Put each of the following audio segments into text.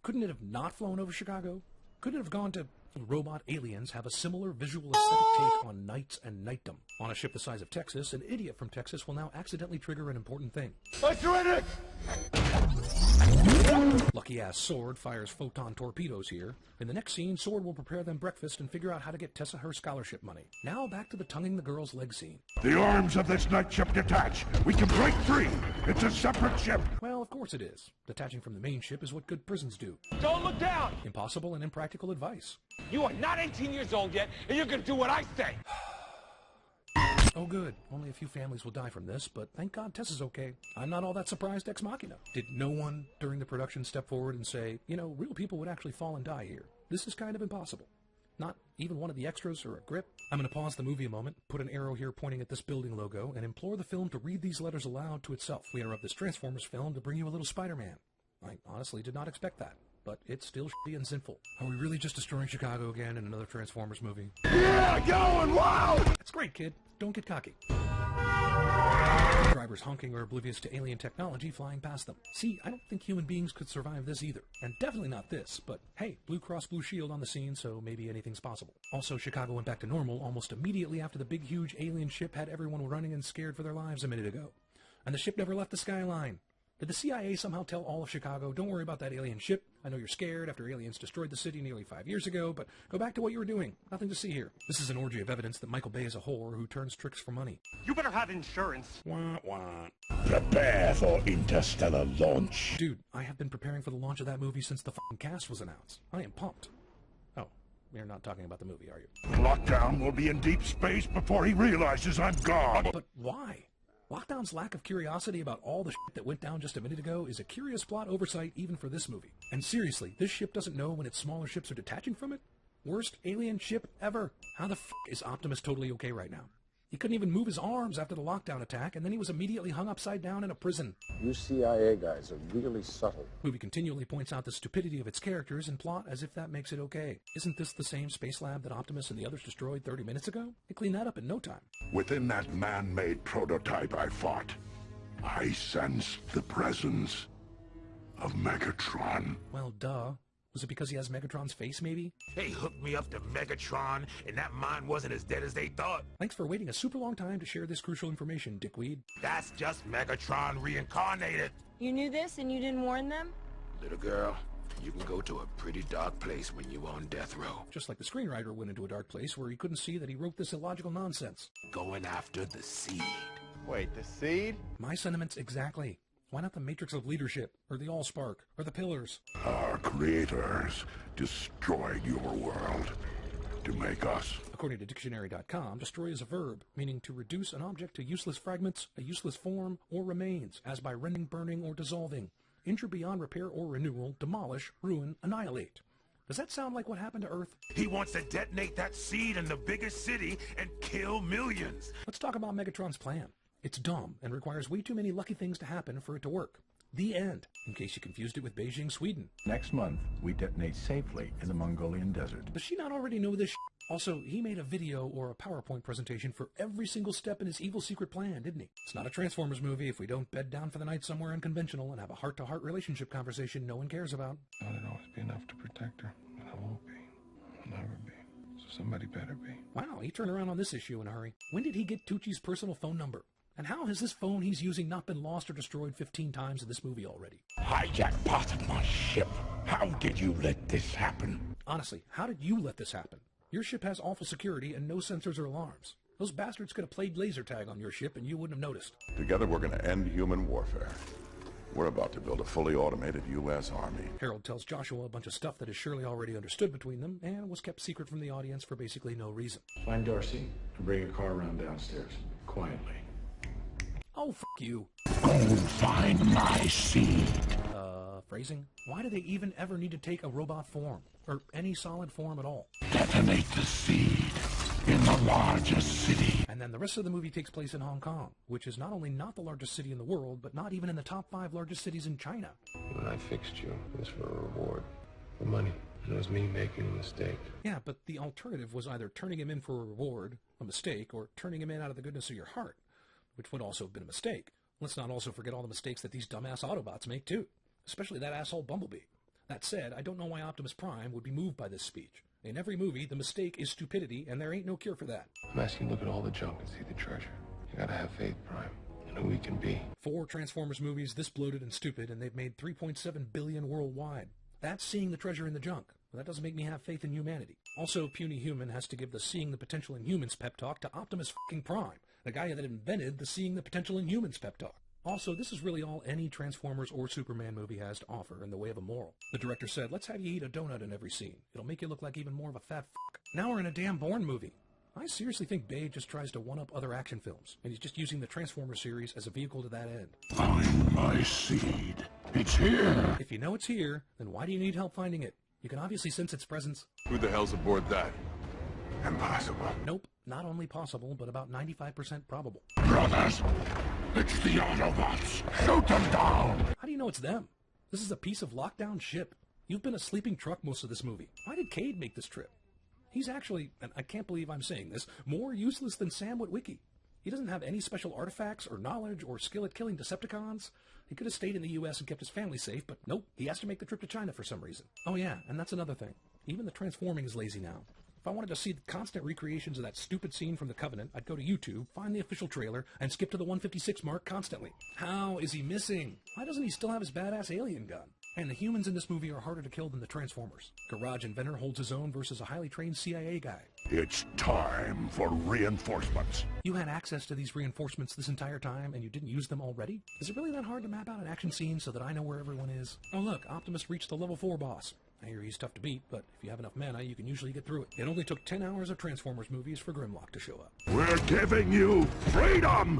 Couldn't it have not flown over Chicago? Couldn't it have gone to... Robot aliens have a similar visual aesthetic take on nights and nightdom. On a ship the size of Texas, an idiot from Texas will now accidentally trigger an important thing. Let's do it! Lucky-ass Sword fires photon torpedoes here. In the next scene, Sword will prepare them breakfast and figure out how to get Tessa her scholarship money. Now back to the tonguing the girl's leg scene. The arms of this night ship detach. We can break free. It's a separate ship. Well, of course it is. Detaching from the main ship is what good prisons do. Don't look down! Impossible and impractical advice. You are not 18 years old yet, and you can do what I say! Oh good, only a few families will die from this, but thank God Tessa's okay. I'm not all that surprised ex machina. Did no one during the production step forward and say, you know, real people would actually fall and die here? This is kind of impossible. Not even one of the extras or a grip. I'm going to pause the movie a moment, put an arrow here pointing at this building logo, and implore the film to read these letters aloud to itself. We interrupt this Transformers film to bring you a little Spider-Man. I honestly did not expect that, but it's still shitty and sinful. Are we really just destroying Chicago again in another Transformers movie? Yeah, going wild! That's great, kid. Don't get cocky. Drivers honking or oblivious to alien technology flying past them. See, I don't think human beings could survive this either. And definitely not this, but hey, Blue Cross Blue Shield on the scene, so maybe anything's possible. Also, Chicago went back to normal almost immediately after the big huge alien ship had everyone running and scared for their lives a minute ago. And the ship never left the skyline. Did the CIA somehow tell all of Chicago, don't worry about that alien ship? I know you're scared after aliens destroyed the city nearly 5 years ago, but go back to what you were doing. Nothing to see here. This is an orgy of evidence that Michael Bay is a whore who turns tricks for money. You better have insurance. Wah, wah. Prepare for interstellar launch. Dude, I have been preparing for the launch of that movie since the fucking cast was announced. I am pumped. Oh, you're not talking about the movie, are you? Lockdown will be in deep space before he realizes I'm gone. But why? Lockdown's lack of curiosity about all the shit that went down just a minute ago is a curious plot oversight even for this movie. And seriously, this ship doesn't know when its smaller ships are detaching from it? Worst alien ship ever. How the f*** is Optimus totally okay right now? He couldn't even move his arms after the lockdown attack, and then he was immediately hung upside down in a prison. You CIA guys are really subtle. Movie continually points out the stupidity of its characters and plot as if that makes it okay. Isn't this the same space lab that Optimus and the others destroyed 30 minutes ago? They cleaned that up in no time. Within that man-made prototype I fought, I sensed the presence of Megatron. Well, duh. Was it because he has Megatron's face, maybe? They hooked me up to Megatron, and that mine wasn't as dead as they thought. Thanks for waiting a super long time to share this crucial information, dickweed. That's just Megatron reincarnated. You knew this and you didn't warn them? Little girl, you can go to a pretty dark place when you're on death row. Just like the screenwriter went into a dark place where he couldn't see that he wrote this illogical nonsense. Going after the seed. Wait, the seed? My sentiments exactly. Why not the Matrix of Leadership, or the Allspark, or the Pillars? Our creators destroyed your world to make us. According to dictionary.com, destroy is a verb, meaning to reduce an object to useless fragments, a useless form, or remains, as by rending, burning, or dissolving. Injure beyond repair or renewal, demolish, ruin, annihilate. Does that sound like what happened to Earth? He wants to detonate that seed in the biggest city and kill millions. Let's talk about Megatron's plan. It's dumb and requires way too many lucky things to happen for it to work. The end, in case you confused it with Beijing, Sweden. Next month, we detonate safely in the Mongolian desert. Does she not already know this shit? Also, he made a video or a PowerPoint presentation for every single step in his evil secret plan, didn't he? It's not a Transformers movie if we don't bed down for the night somewhere unconventional and have a heart-to-heart relationship conversation no one cares about. I wouldn't always be enough to protect her, and I won't be. I'll never be. So somebody better be. Wow, he turned around on this issue in a hurry. When did he get Tucci's personal phone number? And how has this phone he's using not been lost or destroyed 15 times in this movie already? Hijack part of my ship. How did you let this happen? Honestly, how did you let this happen? Your ship has awful security and no sensors or alarms. Those bastards could have played laser tag on your ship and you wouldn't have noticed. Together we're going to end human warfare. We're about to build a fully automated U.S. Army. Harold tells Joshua a bunch of stuff that is surely already understood between them and was kept secret from the audience for basically no reason. Find Darcy and bring a car around downstairs, quietly. Oh, f*** you. Go find my seed. Phrasing? Why do they even ever need to take a robot form? Or any solid form at all? Detonate the seed in the largest city. And then the rest of the movie takes place in Hong Kong, which is not only not the largest city in the world, but not even in the top 5 largest cities in China. When I fixed you, it was for a reward. For money. And it was me making a mistake. Yeah, but the alternative was either turning him in for a reward, a mistake, or turning him in out of the goodness of your heart, which would also have been a mistake. Let's not also forget all the mistakes that these dumbass Autobots make, too. Especially that asshole Bumblebee. That said, I don't know why Optimus Prime would be moved by this speech. In every movie, the mistake is stupidity, and there ain't no cure for that. I'm asking you to look at all the junk and see the treasure. You gotta have faith, Prime, in who we can be. 4 Transformers movies this bloated and stupid, and they've made $3.7 billion worldwide. That's seeing the treasure in the junk. But that doesn't make me have faith in humanity. Also, Puny Human has to give the seeing the potential in humans pep talk to Optimus fucking Prime, the guy that invented the seeing the potential in humans pep talk. Also, this is really all any Transformers or Superman movie has to offer in the way of a moral. The director said, let's have you eat a donut in every scene. It'll make you look like even more of a fat fuck. Now we're in a damn Bourne movie. I seriously think Bay just tries to one-up other action films, and he's just using the Transformers series as a vehicle to that end. Find my seed. It's here. If you know it's here, then why do you need help finding it? You can obviously sense its presence. Who the hell's aboard that? Impossible. Nope, not only possible, but about 95% probable. Brothers, it's the Autobots. Shoot them down. How do you know it's them? This is a piece of lockdown ship. You've been a sleeping truck most of this movie. Why did Cade make this trip? He's actually, and I can't believe I'm saying this, more useless than Sam Witwicky. He doesn't have any special artifacts or knowledge or skill at killing Decepticons. He could have stayed in the U.S. and kept his family safe, but nope, he has to make the trip to China for some reason. Oh yeah, and that's another thing. Even the transforming is lazy now. If I wanted to see the constant recreations of that stupid scene from The Covenant, I'd go to YouTube, find the official trailer, and skip to the 156 mark constantly. How is he missing? Why doesn't he still have his badass alien gun? And the humans in this movie are harder to kill than the Transformers. Garage Inventor holds his own versus a highly trained CIA guy. It's time for reinforcements. You had access to these reinforcements this entire time, and you didn't use them already? Is it really that hard to map out an action scene so that I know where everyone is? Oh look, Optimus reached the level 4 boss. I hear he's tough to beat, but if you have enough mana, you can usually get through it. It only took 10 hours of Transformers movies for Grimlock to show up. We're giving you freedom!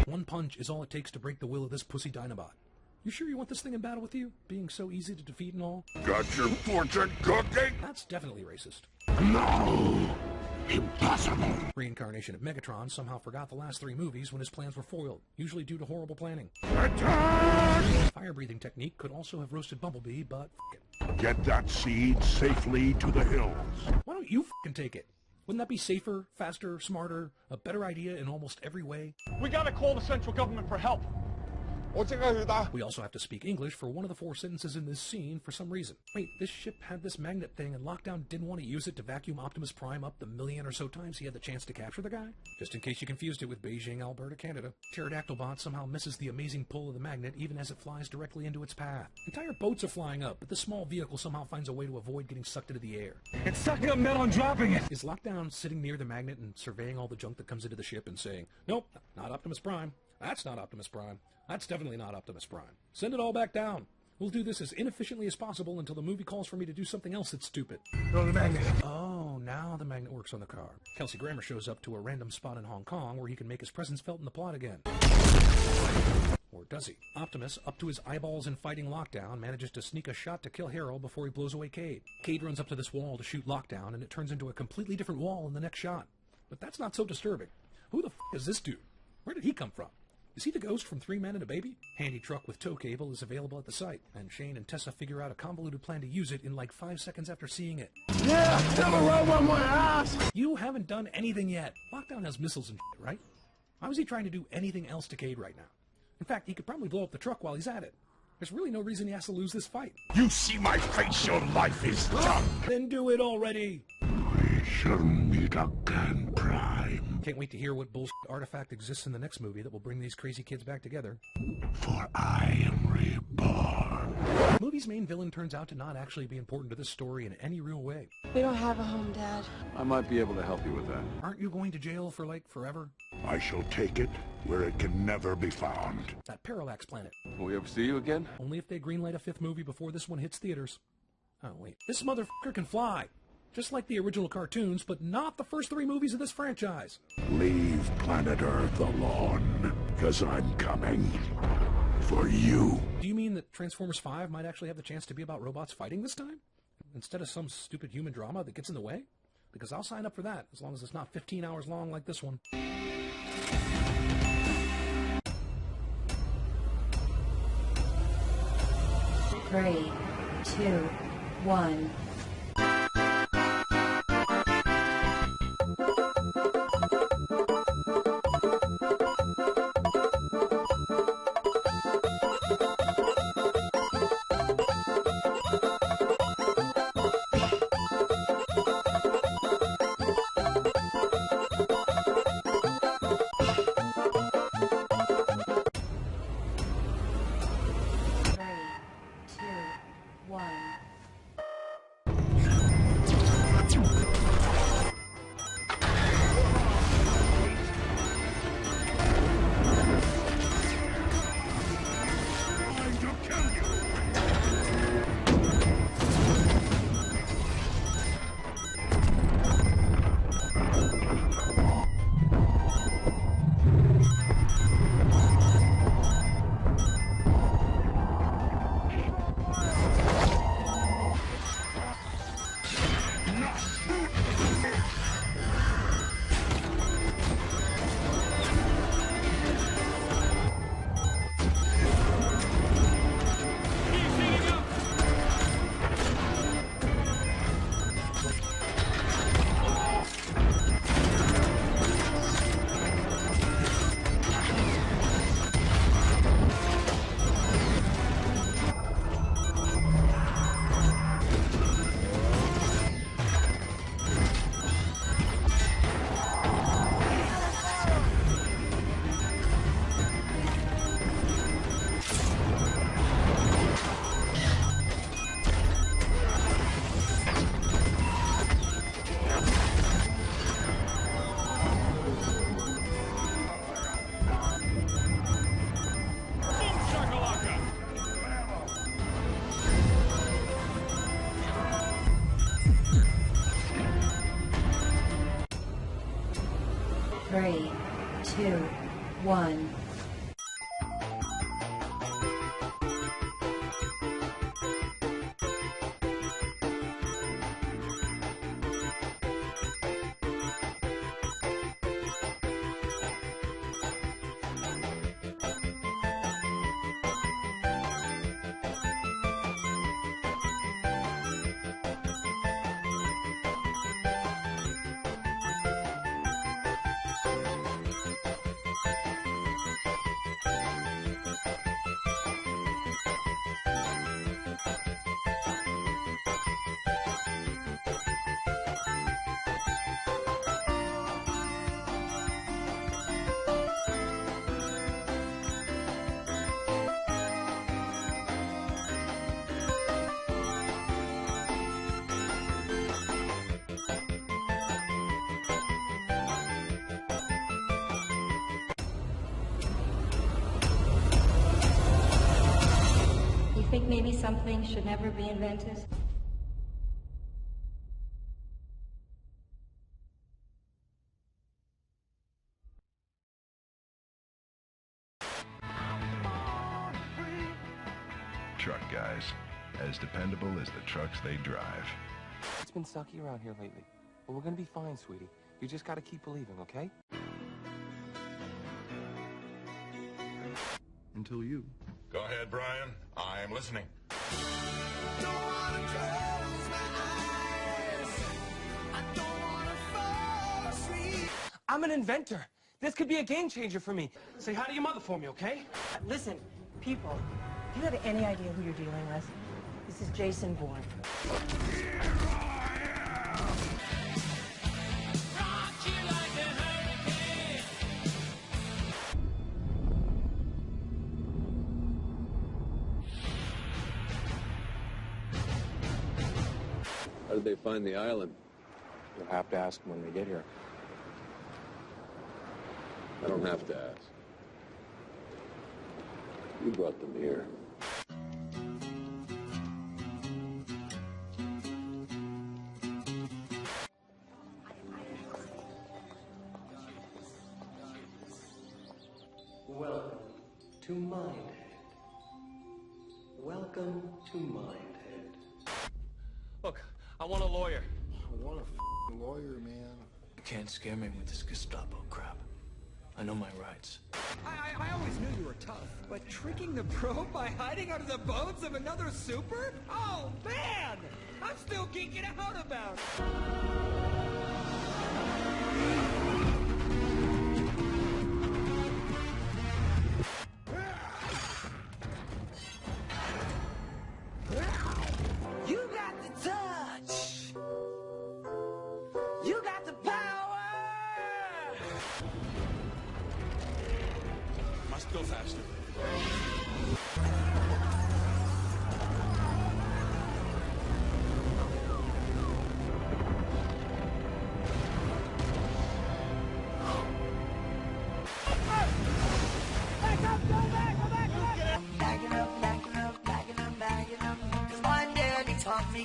One punch is all it takes to break the will of this pussy Dinobot. You sure you want this thing in battle with you? Being so easy to defeat and all? Got your fortune cooking? That's definitely racist. No! Impossible! Reincarnation of Megatron somehow forgot the last 3 movies when his plans were foiled, usually due to horrible planning. Attack! Fire-breathing technique could also have roasted Bumblebee, but f*** it. Get that seed safely to the hills. Why don't you f***ing take it? Wouldn't that be safer, faster, smarter, a better idea in almost every way? We gotta call the central government for help. We also have to speak English for one of the 4 sentences in this scene for some reason. Wait, this ship had this magnet thing and Lockdown didn't want to use it to vacuum Optimus Prime up the million or so times he had the chance to capture the guy? Just in case you confused it with Beijing, Alberta, Canada. Pterodactylbot somehow misses the amazing pull of the magnet even as it flies directly into its path. Entire boats are flying up, but the small vehicle somehow finds a way to avoid getting sucked into the air. It's sucking up metal and dropping it. Is Lockdown sitting near the magnet and surveying all the junk that comes into the ship and saying, nope, not Optimus Prime. That's not Optimus Prime. That's definitely not Optimus Prime. Send it all back down. We'll do this as inefficiently as possible until the movie calls for me to do something else that's stupid. Go to the magnet. Oh, now the magnet works on the car. Kelsey Grammer shows up to a random spot in Hong Kong where he can make his presence felt in the plot again. Or does he? Optimus, up to his eyeballs in fighting Lockdown, manages to sneak a shot to kill Harold before he blows away Cade. Cade runs up to this wall to shoot Lockdown, and it turns into a completely different wall in the next shot. But that's not so disturbing. Who the f*** is this dude? Where did he come from? Is he the ghost from 3 Men and a Baby? Handy truck with tow cable is available at the site, and Shane and Tessa figure out a convoluted plan to use it in like 5 seconds after seeing it. Yeah, never rub on my ass. You haven't done anything yet. Lockdown has missiles and shit, right? Why was he trying to do anything else to Cade right now? In fact, he could probably blow up the truck while he's at it. There's really no reason he has to lose this fight. You see my face, your life is done. Then do it already! We shall meet again, Prime. Can't wait to hear what bullshit artifact exists in the next movie that will bring these crazy kids back together. For I am reborn. The movie's main villain turns out to not actually be important to this story in any real way. We don't have a home, Dad. I might be able to help you with that. Aren't you going to jail for, like, forever? I shall take it where it can never be found. That Parallax planet. Will we ever see you again? Only if they greenlight a 5th movie before this one hits theaters. Oh, wait. This motherfucker can fly! Just like the original cartoons, but not the first 3 movies of this franchise. Leave planet Earth alone, because I'm coming for you. Do you mean that Transformers 5 might actually have the chance to be about robots fighting this time? Instead of some stupid human drama that gets in the way? Because I'll sign up for that, as long as it's not 15 hours long like this one. 3, 2, 1. 2, 1. You think maybe something should never be invented? Truck guys, as dependable as the trucks they drive. It's been sucky around here lately, but we're gonna be fine, sweetie. You just gotta keep believing, okay? Until you. Go ahead, Brian. I am listening. I'm an inventor. This could be a game changer for me. Say hi to your mother for me, okay? Listen, people, do you have any idea who you're dealing with? This is Jason Bourne. How did they find the island? You'll have to ask them when they get here. I don't have to ask. You brought them here. Welcome to Mindhead. Welcome to Mindhead. Look, I want a lawyer. I want a lawyer, man. You can't scare me with this Gestapo crap. I know my rights. I always knew you were tough, but tricking the probe by hiding under the bones of another super? Oh, man! I'm still geeking out about it! You got the touch! You got the power! Must go faster.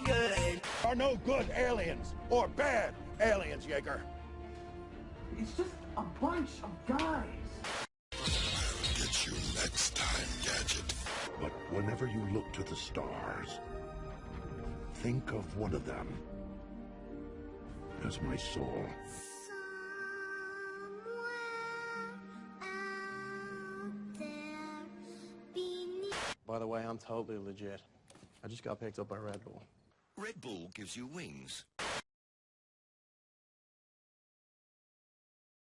Good. There are no good aliens or bad aliens, Jaeger. It's just a bunch of guys. Get you next time, Gadget. But whenever you look to the stars, think of one of them as my soul. By the way, I'm totally legit. I just got picked up by Red Bull. Red Bull gives you wings.